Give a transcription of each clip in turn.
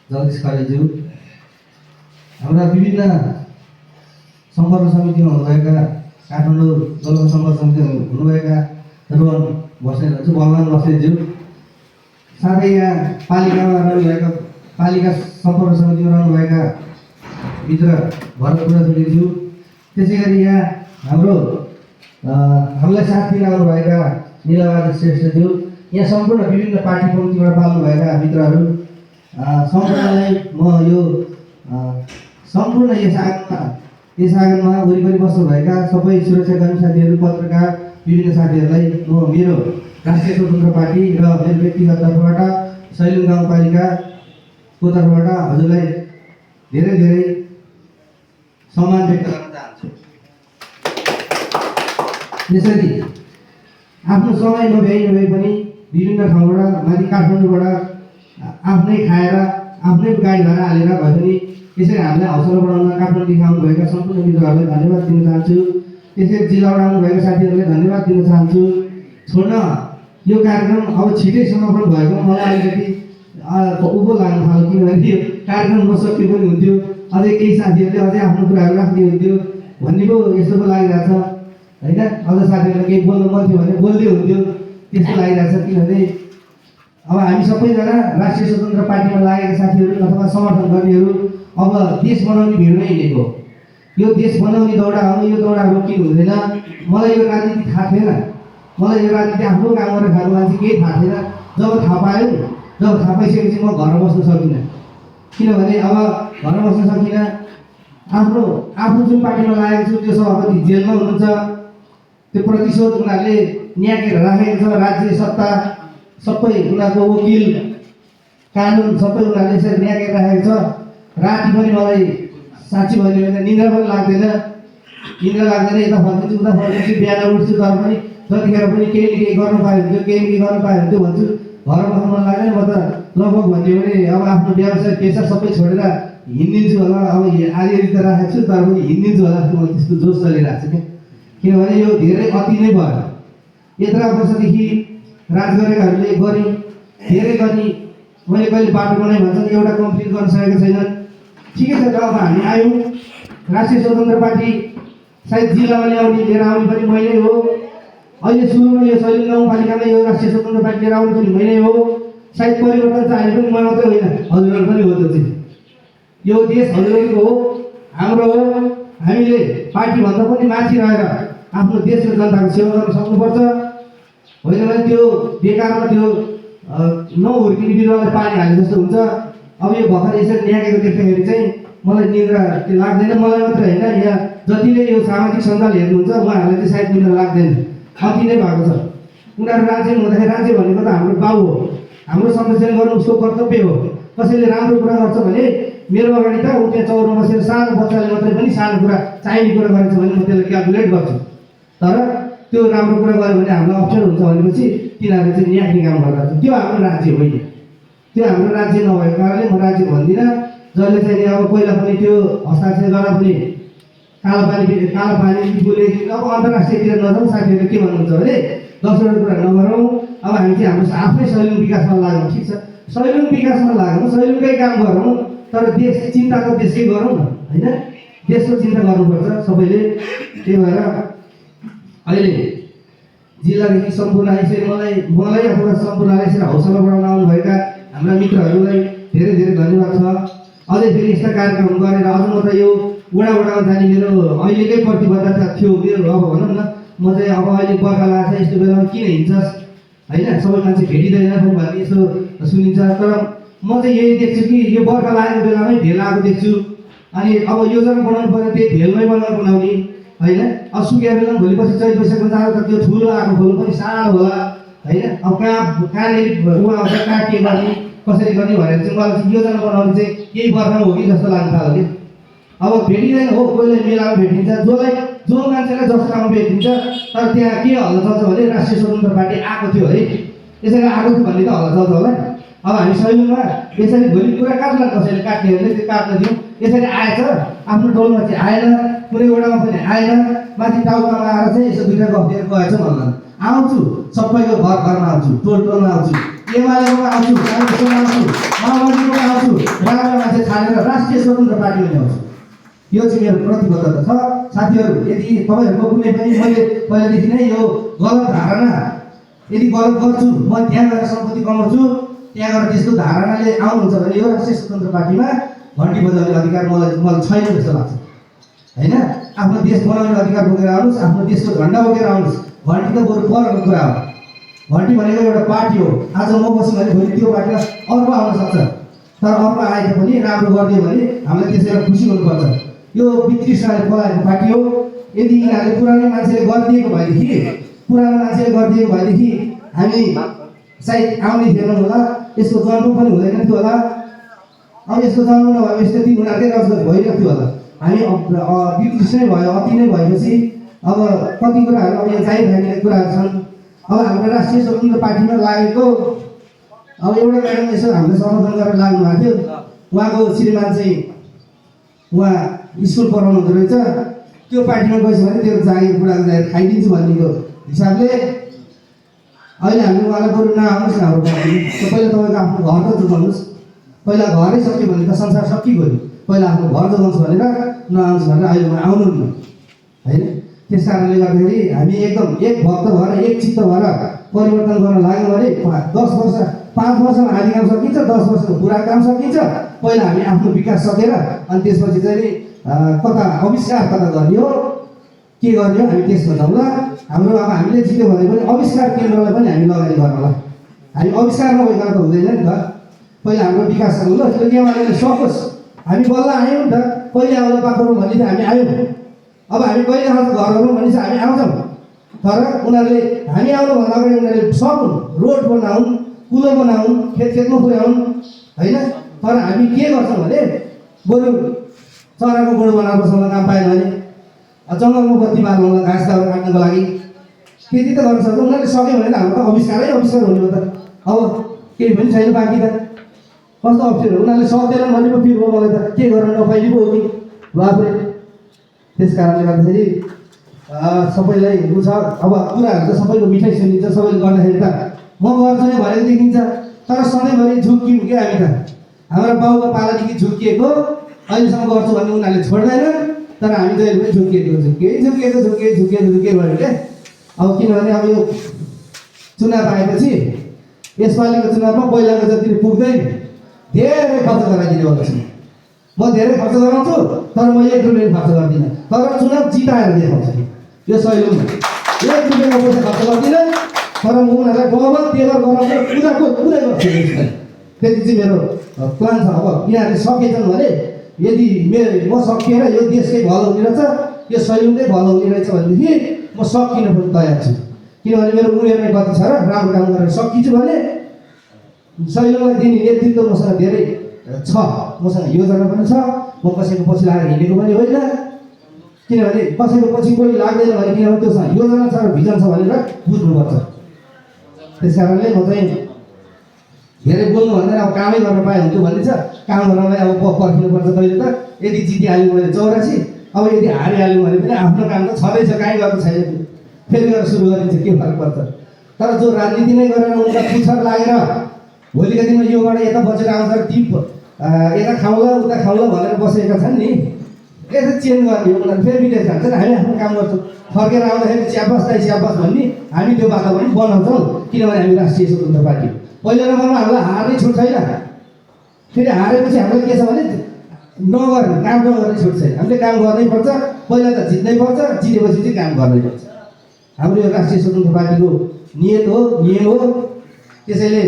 जगदीश खरेलज्यू, हाम्रा विभिन्न सम्पर्क समितिमा हुनुभएका काठमाडौँ जलको सम्पर्क समितिमा हुनुभएका रोहन बस्नेतज्यू, भगवान बस्नेतज्यू, साथै यहाँ पालिकामा रहनुभएका पालिका सम्पर्क समितिमा रहनुभएका मित्र भरत बुढाथोकीज्यू, त्यसै गरी यहाँ हामीलाई साथ दिन आउनुभएका नीलाबहादुर श्रेष्ठज्यू, यहाँ सम्पूर्ण विभिन्न पार्टी पङ्क्तिबाट पाल्नुभएका मित्रहरू सम्पूर्णलाई म यो सम्पूर्ण यस आँगनमा वरिपरि बस्नुभएका सबै सुरक्षाकर्मी साथीहरू, पत्रकार, विभिन्न साथीहरूलाई म मेरो राष्ट्रिय स्वतन्त्र पार्टी र मेरो व्यक्तिगत तर्फबाट सैलुङ गाउँपालिकाको तर्फबाट हजुरलाई धेरै धेरै सम्मान व्यक्त गर्न चाहन्छु। यसरी आफ्नो समय नभ्याइ पनि विभिन्न ठाउँबाट माथि काठमाडौँबाट आफ्नै खाएर आफ्नै गाडी भाडा हालेर भए पनि यसरी हामीलाई हौसला बढाउन काठमाडौँदेखि आउनुभएका सम्पूर्ण मित्रहरूलाई धन्यवाद दिन चाहन्छु। त्यसरी जिल्लाबाट आउनुभएका साथीहरूलाई धन्यवाद दिन चाहन्छु। छोड्न यो कार्यक्रम अब छिटै समापन भएको मलाई अलिकति उँभो लाग्न थाल्यो, किनभने यो कार्यक्रम नसके पनि हुन्थ्यो, अझै केही साथीहरूले अझै आफ्नो कुराहरू राख्ने हुन्थ्यो भन्ने पो यस्तो पो लागिरहेछ होइन। अझ साथीहरूलाई केही बोल्नु मन थियो भने बोल्दै हुन्थ्यो, त्यस्तो लागिरहेछ। किनभने अब हामी सबैजना राष्ट्रिय स्वतन्त्र पार्टीमा लागेका साथीहरू अथवा समर्थन गर्नेहरू अब देश बनाउने भिडमै हिँडेको। यो देश बनाउने दौडा हो, यो दौडा रोकिनु हुँदैन। मलाई यो राजनीति थाहा थिएन, मलाई यो राजनीति आफ्नो काम गरेर खाएको मान्छे केही थाहा थिएन। जब थाहा पाइसकेपछि म घर बस्न सकिनँ, किनभने अब घर बस्न सकिनँ। आफ्नो जुन पार्टीमा लागेको छु त्यो सभापति जेलमा हुनुहुन्छ, त्यो प्रतिशोध उनीहरूले न्याकेर राखेको छ। राज्य सत्ता सबै उनीहरूको वकिल कानुन सबै उनीहरूले यसरी न्याकेर राखेको छ। राति पनि मलाई साँच्ची भन्यो भने निद्रा पनि लाग्दैन, यता फर्किन्छु उता फर्किन्छु, बिहान उठ्छु, तर पनि जतिखेर पनि केही न केही गर्नु पायो हुन्थ्यो भन्छु। घर बस्नु मन लाग्दैन। म त लगभग भन्यो भने अब आफ्नो व्यवसाय पेसा सबै छोडेर हिँडिदिन्छु होला। अब आलिअलि त राखेको छु, तर पनि हिँडिदिन्छु होला जस्तो मलाई त्यस्तो जोस चलिरहेको छ क्या। किनभने यो धेरै अति नै भयो। यत्र वर्षदेखि राज गरेकाहरूले धेरै गरी मैले कहिले बाटो बनाएँ भन्छन्, एउटा कम्प्लिट गर्न सकेको छैनन्। ठिकै छ, जब हामी आयौँ राष्ट्रिय स्वतन्त्र पार्टी सायद जिल्लामा लिएर आउने पनि मैले हो। अहिले सुरुमा यो सैलुङ गाउँपालिकामा यो राष्ट्रिय स्वतन्त्र पार्टी लिएर आउने पनि मैले हो। सायद परिवर्तन चाहिने पनि म मात्रै होइन, हजुरहरू पनि हो। त्यो चाहिँ यो देश हजुरहरूको हो, हाम्रो हो। हामीले पार्टीभन्दा पनि माथि रहेर आफ्नो देश र जनताको सेवा गर्न सक्नुपर्छ। होइन भने त्यो बेकारमा त्यो नहुर्किने बिरुवालाई पानी हाले जस्तो हुन्छ। अब यो भर्खर यसरी न्याकेको देख्दाखेरि चाहिँ मलाई निद्रा लाग्दैन। मलाई मात्रै होइन, यहाँ जतिले यो सामाजिक सञ्जाल हेर्नुहुन्छ उहाँहरूलाई चाहिँ सायद निद्रा लाग्दैन, अति नै भएको छ। उनीहरू राज्यमा हुँदाखेरि राज्य भनेको त हाम्रो बाउ हो, हाम्रो संरक्षण गर्नु उसको कर्तव्य हो। कसैले राम्रो कुरा गर्छ भने मेरो अगाडि त ऊ त्यहाँ चौरमा बसेर सानो बच्चाले मात्रै पनि सानो कुरा चाहिने कुरा गरेछ भने म त्यसलाई क्यालकुलेट गर्छु। तर त्यो राम्रो कुरा गर्यो भने हामीलाई अप्ठ्यारो हुन्छ भनेपछि तिनीहरूले चाहिँ न्याक्ने काम गरिरहेको छ। त्यो हाम्रो राज्य होइन, त्यो हाम्रो राज्य नभएको कारणले म राज्य भन्दिनँ। जसले चाहिँ अब पहिला पनि त्यो हस्ताक्षर गर्दा पनि कालो पानी बोले। अब अन्तर्राष्ट्रियतिर नजाउँ, साथीहरूले के भन्नुहुन्छ भने 10वटा कुरा नगरौँ। अब हामी चाहिँ हाम्रो आफ्नै सैलुङ विकासमा लागौँ। ठिक छ, सैलुङ विकासमा लागौँ, सैलुङकै काम गरौँ, तर देश चिन्ता त देशकै गरौँ न, होइन? देशको चिन्ता गर्नुपर्छ सबैले। त्यही भएर अहिले जिल्लादेखि सम्पूर्ण यसरी मलाई अथवा सम्पूर्णलाई यसरी हौसला बढाउन आउनुभएका हाम्रा मित्रहरूलाई धेरै धेरै धन्यवाद छ। अझै फेरि यस्ता कार्यक्रम गरेर अझ म त यो वडामा जाने मेरो अहिलेकै प्रतिबद्धता थियो मेरो। अब भनौँ न, म चाहिँ अब अहिले बर्खा लाग्छ, यस्तो बेलामा किन हिँड्छस् होइन, सबै मान्छे भेटिँदैन भन्ने यस्तो सुनिन्छ। तर म चाहिँ यही देख्छु कि यो बर्खा लागेको बेलामै भेल आएको देख्छु। अनि अब योजना बनाउनु पर्ने त्यही भेलमै बनाउने होइन। अब सुकेर बेला भोलिपछि चैत वैशाखमा जाँदा त त्यो ठुलो आएको खोलो पनि सानो होला होइन। अब कहाँनिर ऊ आउँछ, कहाँ के गर्ने कसरी गर्ने भनेर चाहिँ मलाई चाहिँ योजना बनाउने चाहिँ यही बर्खामा हो कि जस्तो लाग्न थाल्यो कि। अब भेटिँदैन हो, कोहीले मेलामा भेटिन्छ, जो मान्छेलाई जस्तो ठाउँमा भेटिन्छ। तर त्यहाँ के हल्ला चल्छ भने राष्ट्रिय स्वतन्त्र पार्टी आएको थियो है, यसरी आएको थियो भन्ने त हल्ला चल्छ होला। अब हामी सैलुङमा यसरी भोलि कुरा काट्ला, कसैले काट्ने भने त्यो काट्न दिउँ। यसरी आएछ, आफ्नो टोलमा चाहिँ आएन, कुनै वडामा पनि आएन, माथि टाउकामा आएर चाहिँ यसो दुईवटा गफ दिएर गएछ भन्दैन। आउँछु, सबैको घरमा आउँछु, टोलमा आउँछु, एमालेमा आउँछु, काङ्ग्रेसमा आउँछु, माओवादीमा आउँछु। राम्रो मान्छे छानेर राष्ट्रिय स्वतन्त्र पार्टीमा ल्याउँछु। यो चाहिँ मेरो प्रतिबद्धता छ। साथीहरू, यदि तपाईँहरूको कुनै पनि मैले पहिलादेखि नै यो गलत धारणा यदि गलत गर्छु, म त्यहाँ गएर सम्पत्ति कमाउँछु, त्यहाँ गएर त्यस्तो धारणाले आउनुहुन्छ भने यो राष्ट्रिय स्वतन्त्र पार्टीमा घन्टी बजाउने अधिकार मलाई छैन जस्तो लाग्छ होइन। आफ्नो देश बनाउने अधिकार बोकेर आउनुहोस्, आफ्नो देशको झन्डा बोकेर आउनुहोस्। घन्टी त बरु परको कुरा हो। घन्टी भनेको एउटा पार्टी हो। आज म बस्छु भने भोलि त्यो पार्टीमा अर्को आउन सक्छ, तर अर्को आएको पनि राम्रो गरिदियो भने हामीलाई त्यसैलाई खुसी हुनुपर्छ। यो वितृष्णले बोलाएको पार्टी हो। यदि यिनीहरूले पुरानो मान्छेले गरिदिएको भएदेखि हामी सायद आउने थिएनौँ होला, यसको जन्म पनि हुँदैन थियो होला। अब यसको जन्म नभए यस्तो दिन उनीहरूकै रजगत भइरहेको थियो होला। हामी वितृष्णै भयो, अति नै भएपछि अब कति कुराहरू अब यहाँ चाहिरहेका कुराहरू छन्। अब हाम्रो राष्ट्रिय स्वतन्त्र पार्टीमा लागेको अब एउटा म्याडम यसो हामीले समर्थन गरेर लाग्नु भएको थियो। उहाँको श्रीमान चाहिँ उहाँ स्कुल पढाउनु हुँदो रहेछ। त्यो पार्टीमा गएछ भने त्यो जागिर बुढाको जागिर खाइदिन्छु भन्नेको हिसाबले अहिले हामीले उहाँलाई बरु नआउनुहोस् न हाम्रो पार्टीमा। पहिला तपाईँको आफ्नो घर त जोगाउनुहोस्। पहिला घरै सक्यो भने त संसार सकिगयो नि। पहिला आफ्नो घर जोगाउँछु भनेर नआउनुहोस् भनेर अहिले आउनु नि होइन। त्यस कारणले गर्दाखेरि हामी एकदम एक भक्त भएर एक चित्त भएर परिवर्तन गर्न लाग्यौँ भने 10 वर्ष 5 वर्षमा आधी काम सकिन्छ, 10 वर्षमा पुरा काम सकिन्छ। पहिला हामी आफ्नो विकास सकेर अनि त्यसपछि चाहिँ कता आविष्कार कता गर्ने हो, के गर्ने हो हामी त्यसमा जाउँला। हाम्रो अब हामीले जित्यो भने पनि आविष्कार केन्द्रलाई पनि हामी लगानी गर्नुला। हामी आविष्कार नभइकन त हुँदैन नि त। पहिला हाम्रो विकास गरौँ ल। त्यो नेवारले सकोस्। हामी बल्ल आयौँ नि त। कहिले आउँदा पाखरौँ भन्ने चाहिँ हामी आयौँ। अब हामी कहिले आउँछ घर गरौँ भने चाहिँ हामी आउँछौँ। तर उनीहरूले हामी आउनुभन्दा अगाडि उनीहरूले सकुन्, रोड बनाउन्, कुलो बनाउन्, खेतमा पुर्याउन् होइन। तर हामी के गर्छौँ भने बरु चराको गोड बनाएर बसाउन काम पाएन भने जङ्गलमा बत्ती बाल्नुलाई घाँस दाउरा काट्नको लागि त्यति त गर्न सक्छौँ। उनीहरूले सक्यो भने त हाम्रो त आविष्कारै आविष्कार हुने हो त। अब केही पनि छैन बाँकी त। कस्तो अप्ठ्यारो, उनीहरूले सक्दैनन् भने पो फिर हो मलाई त के गर्न नपाइने पो हो कि बाबुले। त्यस कारणले गर्दाखेरि सबैलाई उ छ। अब कुराहरू त सबैको मिठाइ सुनिन्छ, सबैले गर्दाखेरि त म गर्छु नै भनेको देखिन्छ। तर सधैँभरि झुक्क्यौँ कि हामी त। हाम्रो बाउको पालादेखि झुक्किएको, अहिलेसम्म गर्छु भन्ने उनीहरूले छोड्दैनन्। तर हामी जहिले पनि झुक्किएको भयो क्या। अब किनभने अब यो चुनाव आएपछि यसपालिको चुनावमा पहिलाको जति पुग्दैन, धेरै खर्च गराइदिने भएको छु। म धेरै खर्च गराउँछु, तर म 1 रुपियाँ खर्च गर्दिनँ। तर चुनाव जिताएर देखाउँछु। यो सहिलोमा 1 रुपियाँको पैसा खर्च गर्दिनँ, तर म उनीहरूलाई डबल टेलर गराउँछु, पूजाको पुरै गर्छु। त्यति चाहिँ मेरो प्लान छ। अब यिनीहरूले सकेछन् भने यदि म सकिएर यो देशकै भलो हुने रहेछ, यो सैलुङकै भलो हुने रहेछ भनेदेखि म सकिन पनि तयार छु। किनभने मेरो उमेर नै कति छ र राम्रो काम गरेर सकिन्छु भने सैलुङलाई दिने नेतृत्व मसँग धेरै छ। मसँग योजना पनि छ। म कसैको पछि लागेर हिँडेको पनि होइन। किनभने कसैको पछि कोही लाग्दैन भने किनभने त्योसँग योजना छ र भिजन छ भनेर बुझ्नुपर्छ। त्यस कारणले म चाहिँ धेरै बोल्नु भन्दैन, अब कामै गर्न पाए हुन्थ्यो भन्ने छ। काम गर्नलाई अब पर्खिनुपर्छ कहिले त। यदि जितिहाल्यो भने 84, अब यदि हारिहाल्यो भने पनि आफ्नो काम त छँदैछ, काहीँ गएको छैन। फेरि गएर सुरु गरिन्छ, के फरक पर्छ। तर जो राजनीति नै गरेर उनका पुच्छर लागेर भोलिका दिनमा योबाट यता बसेर आउँछ, टिप यता खाउँला उता खाउँला भनेर बसेका छन् नि, यसो चेन्ज गर्ने हो। उनीहरू फेरि विदेश जान्छन्, हामी आफ्नो काम गर्छौँ। फर्केर आउँदाखेरि चियाबस भन्ने हामी त्यो वातावरण बनाउँछौँ। किनभने हामी राष्ट्रिय स्वतन्त्र पार्टी पहिला नम्बरमा हामीलाई हार्ने छुट छैन। फेरि हारेपछि हामीलाई के छ भने नगर्ने, काम नगर्ने छुट छैन। हामीले काम गर्नै पर्छ। पहिला त जित्नै पर्छ, जितेपछि चाहिँ काम गर्नै पर्छ। हाम्रो यो राष्ट्रिय स्वतन्त्र पार्टीको नियत हो, नियम हो। त्यसैले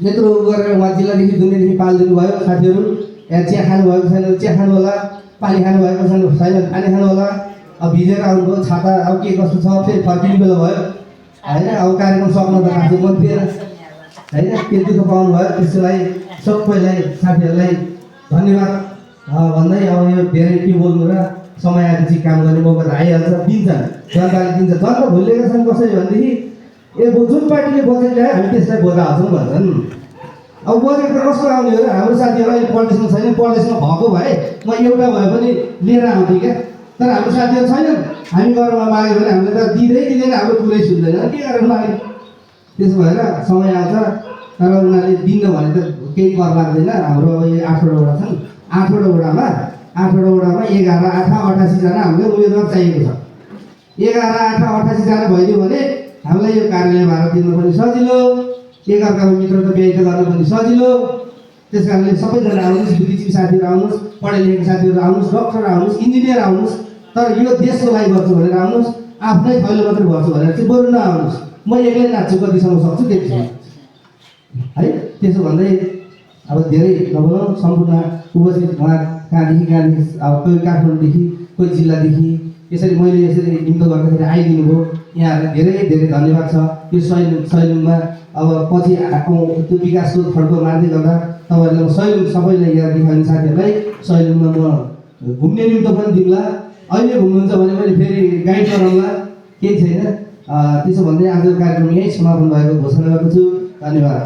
यत्रो गरेर उहाँ जिल्लादेखि दुनियाँदेखि पालिदिनु भयो। साथीहरू यहाँ चिया खानुभएको छैन, चिया खानु होला। पानी खानुभएको छैन, पानी खानु होला। अब भिजेर आउनुभयो, छाता अब के कस्तो छ, फेरि फर्किने बेला भयो होइन। अब कार्यक्रम सक्नु त खासै मन थिएन होइन। के दुःख पाउनु भयो, त्यसलाई सबैलाई साथीहरूलाई धन्यवाद भन्दै अब यो धेरै के बोल्नु र समय आएपछि काम गर्ने मौका त आइहाल्छ, दिन्छ जनताले दिन्छ। जनता भुलिएका छन् कसरी भनेदेखि जुन पार्टीले बजेट ल्यायो हामी त्यसलाई भोट हाल्छौँ भन्छन्। अब बजेट त कस्तो आउने हो र। हाम्रो साथीहरू अहिले परदेशमा छैन, परदेशमा भएको भए म एउटा भए पनि लिएर आउँथेँ क्या। तर हाम्रो साथीहरू छैनन्। हामी घरमा माग्यो भने हामीले त दिँदैन, हाम्रो कुरै सुन्दैन, के गरेर माग्यो। त्यसो भएर समय आउँछ तर उनीहरूले दिन्न भने त केही कर लाग्दैन। हाम्रो अब यो 8वटा वडा छन्, 8वटा वडामा 11, 8, 88 जना हामीले उम्मेदवार चाहिएको छ। 11, 8, 88 जना भइदियो भने हामीलाई यो कार्यालय भाडा तिर्न पनि सजिलो, एकअर्काको मित्रता व्यक्त गर्न पनि सजिलो। त्यस कारणले सबैजना आउनुहोस्, बुद्धिजीवी साथीहरू आउनुहोस्, पढे लेखेका साथीहरू आउनुहोस्, डक्टर आउनुहोस्, इन्जिनियर आउनुहोस्, तर यो देशको लागि गर्छु भनेर आउनुहोस्, आफ्नै थैलो मात्रै भर्छु भनेर चाहिँ बरु नआउनुहोस्। म एक्लै नाच्छु, कतिसम्म सक्छु त्यतिसम्म है। त्यसो भन्दै अब धेरै नबोलौँ, सम्पूर्ण उपस्थित उहाँ कहाँदेखि अब कोही काठमाडौँदेखि, कोही जिल्लादेखि यसरी मैले यसरी निम्तो गर्दाखेरि आइदिनु भयो। यहाँहरूलाई धेरै धेरै धन्यवाद छ। यो सैलुङमा अब पछि आएको त्यो विकासको खड्को मार्दै गर्दा तपाईँहरूलाई म सैलुङ सबैलाई यहाँ देखाउने साथीहरूलाई सैलुङमा म घुम्ने निम्तो पनि दिउँला। अहिले घुम्नुहुन्छ भने मैले फेरि गाइड गराउँला, केही छैन। त्यसो भन्दै आजको कार्यक्रम यहीँ समापन भएको घोषणा गर्दछु। धन्यवाद।